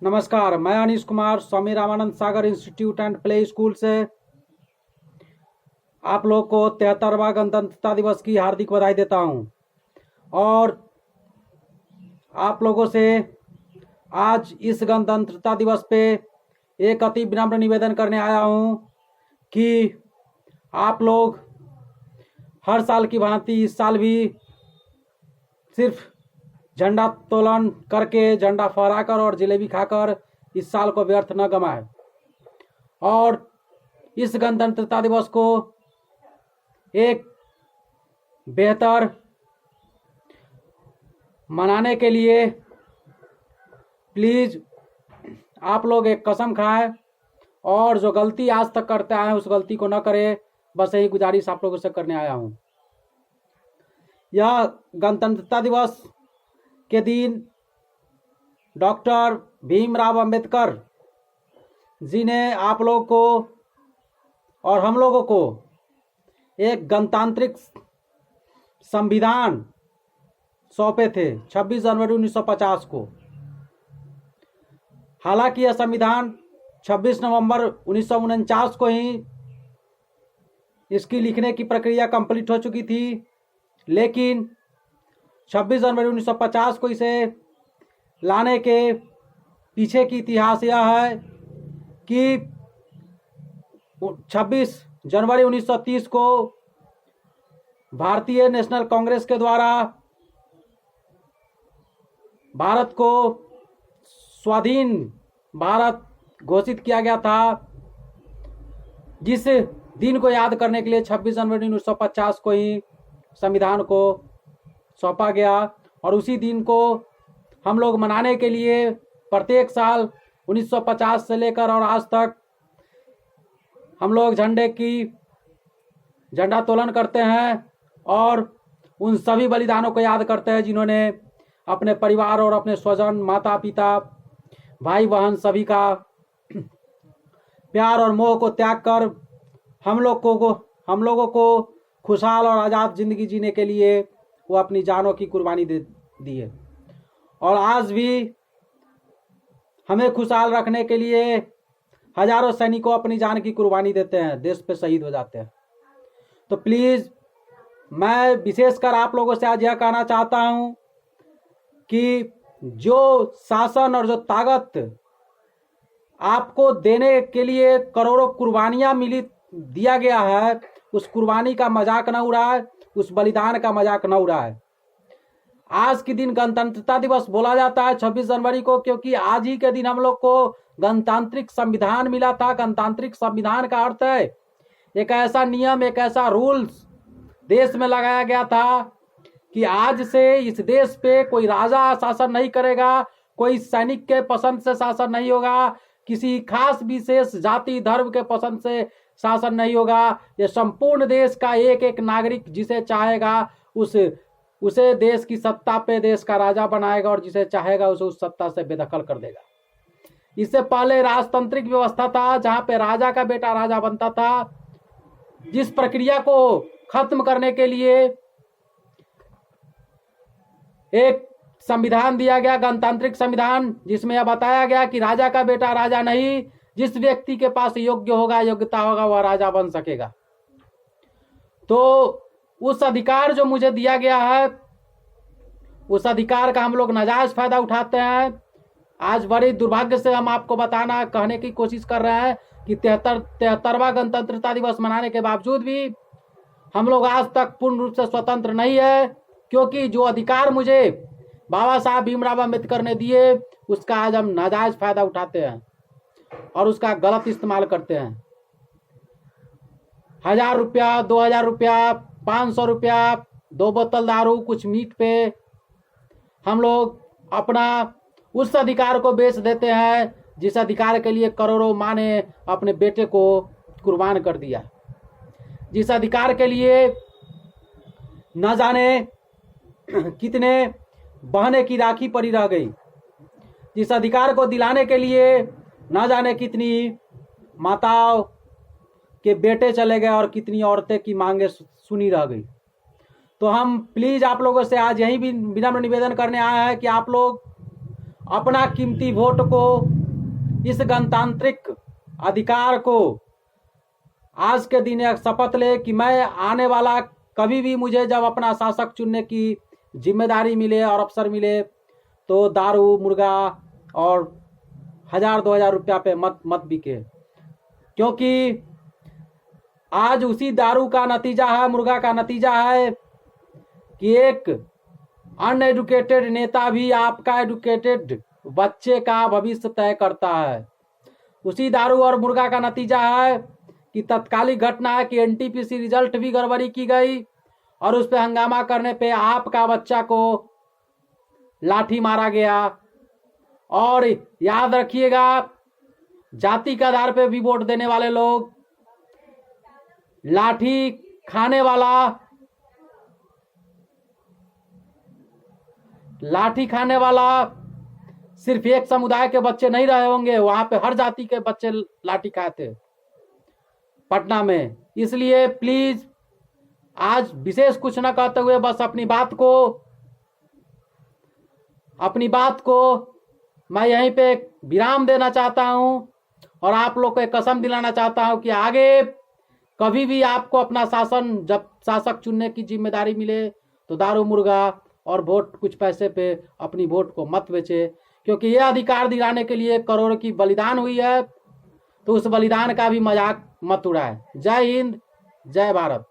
नमस्कार, मैं Anish Kumar Swami Ramanand Sagar institute and play school से आप लोग को 73वां गणतंत्रता दिवस की हार्दिक बधाई देता हूं। और आप लोगों से आज इस गणतंत्रता दिवस पे एक अति विनम्र निवेदन करने आया हूं कि आप लोग हर साल की भांति इस साल भी सिर्फ झंडा तोलन करके, झंडा फहराकर और जलेबी खाकर इस साल को व्यर्थ न गंवाए और इस गणतंत्रता दिवस को एक बेहतर मनाने के लिए प्लीज आप लोग एक कसम खाएं और जो गलती आज तक करते आए हैं उस गलती को न करें। बस यही गुजारिश आप लोगों से करने आया हूं। यह गणतंत्रता दिवस के दिन डॉक्टर भीमराव अंबेडकर जी ने आप लोग को और हम लोगों को एक गणतांत्रिक संविधान सौंपे थे 26 जनवरी 1950 को। हालांकि यह संविधान 26 नवंबर 1949 को ही इसकी लिखने की प्रक्रिया कंप्लीट हो चुकी थी, लेकिन 26 जनवरी 1950 को इसे लाने के पीछे की इतिहास यह है कि 26 जनवरी 1930 को भारतीय नेशनल कांग्रेस के द्वारा भारत को स्वाधीन भारत घोषित किया गया था, जिस दिन को याद करने के लिए 26 जनवरी 1950 को ही संविधान को सौंपा गया। और उसी दिन को हम लोग मनाने के लिए प्रत्येक साल 1950 से लेकर और आज तक हम लोग झंडा तोलन करते हैं और उन सभी बलिदानों को याद करते हैं जिन्होंने अपने परिवार और अपने स्वजन, माता पिता, भाई बहन सभी का प्यार और मोह को त्याग कर हम लोगों को खुशहाल और आज़ाद जिंदगी जीने के लिए वो अपनी जानों की कुर्बानी दे दी है। और आज भी हमें खुशहाल रखने के लिए हजारों सैनिकों अपनी जान की कुर्बानी देते हैं, देश पे शहीद हो जाते हैं। तो प्लीज़ मैं विशेषकर आप लोगों से आज यह कहना चाहता हूं कि जो शासन और जो ताकत आपको देने के लिए करोड़ों कुर्बानियां दिया गया है, उस कुर्बानी का मजाक न उड़ाए, उस बलिदान का मजाक न उड़ाए। आज के दिन गणतंत्रता दिवस बोला जाता है 26 जनवरी को, क्योंकि आज ही के दिन हम लोग को गणतांत्रिक संविधान मिला था। गणतांत्रिक संविधान का अर्थ है एक ऐसा नियम, एक ऐसा रूल्स देश में लगाया गया था कि आज से इस देश पे कोई राजा शासन नहीं करेगा, कोई सैनिक के पसंद से शासन नहीं होगा, किसी खास विशेष जाति धर्म के पसंद से शासन नहीं होगा। ये संपूर्ण देश का एक एक नागरिक जिसे चाहेगा उसे देश की सत्ता पे देश का राजा बनाएगा और जिसे चाहेगा उसे उस सत्ता से बेदखल कर देगा। इससे पहले राजतांत्रिक व्यवस्था था जहां पे राजा का बेटा राजा बनता था, जिस प्रक्रिया को खत्म करने के लिए एक संविधान दिया गया, गणतांत्रिक संविधान, जिसमें यह बताया गया कि राजा का बेटा राजा नहीं, जिस व्यक्ति के पास योग्यता होगा वह राजा बन सकेगा। तो उस अधिकार जो मुझे दिया गया है, उस अधिकार का हम लोग नाजायज फायदा उठाते हैं। आज बड़ी दुर्भाग्य से हम आपको कहने की कोशिश कर रहे हैं कि 73वां गणतंत्रता दिवस मनाने के बावजूद भी हम लोग आज तक पूर्ण रूप से स्वतंत्र नहीं है, क्योंकि जो अधिकार मुझे बाबा साहब भीमराव अंबेडकर ने दिए उसका आज हम नाजायज फायदा उठाते हैं और उसका गलत इस्तेमाल करते हैं। 1000 रुपया, 2000 रुपया, 500 रुपया, 2 बोतल दारू, कुछ मीट पे हम लोग अपना उस अधिकार को बेच देते हैं जिस अधिकार के लिए करोड़ों माँ ने अपने बेटे को कुर्बान कर दिया, जिस अधिकार के लिए न जाने कितने बहने की राखी पड़ी रह गई, जिस अधिकार को दिलाने के लिए न जाने कितनी माताओं के बेटे चले गए और कितनी औरतें की मांगे सुनी रह गई। तो हम प्लीज आप लोगों से आज यही भी विनम्र निवेदन करने आए हैं कि आप लोग अपना कीमती वोट को, इस गणतांत्रिक अधिकार को आज के दिन एक शपथ ले कि मैं आने वाला कभी भी मुझे जब अपना शासक चुनने की जिम्मेदारी मिले और अवसर मिले तो दारू, मुर्गा और 1000-2000 रुपया पे मत बिके। क्योंकि आज उसी दारू का नतीजा है, मुर्गा का नतीजा है कि एक अनएडुकेटेड नेता भी आपका एडुकेटेड बच्चे का भविष्य तय करता है। उसी दारू और मुर्गा का नतीजा है कि तत्कालिक घटना है कि एनटीपीसी रिजल्ट भी गड़बड़ी की गई और उस पर हंगामा करने पे आपका बच्चा को लाठी मारा गया। और याद रखिएगा, जाति के आधार पे भी वोट देने वाले लोग, लाठी खाने वाला सिर्फ एक समुदाय के बच्चे नहीं रहे होंगे, वहां पे हर जाति के बच्चे लाठी खाए थे पटना में। इसलिए प्लीज आज विशेष कुछ न कहते हुए बस अपनी बात को मैं यहीं पे विराम देना चाहता हूं और आप लोग को एक कसम दिलाना चाहता हूं कि आगे कभी भी आपको अपना जब शासक चुनने की जिम्मेदारी मिले तो दारू, मुर्गा और वोट कुछ पैसे पे अपनी वोट को मत बेचे। क्योंकि यह अधिकार दिलाने के लिए करोड़ों की बलिदान हुई है, तो उस बलिदान का भी मजाक मत उड़ाए। जय हिंद, जय भारत।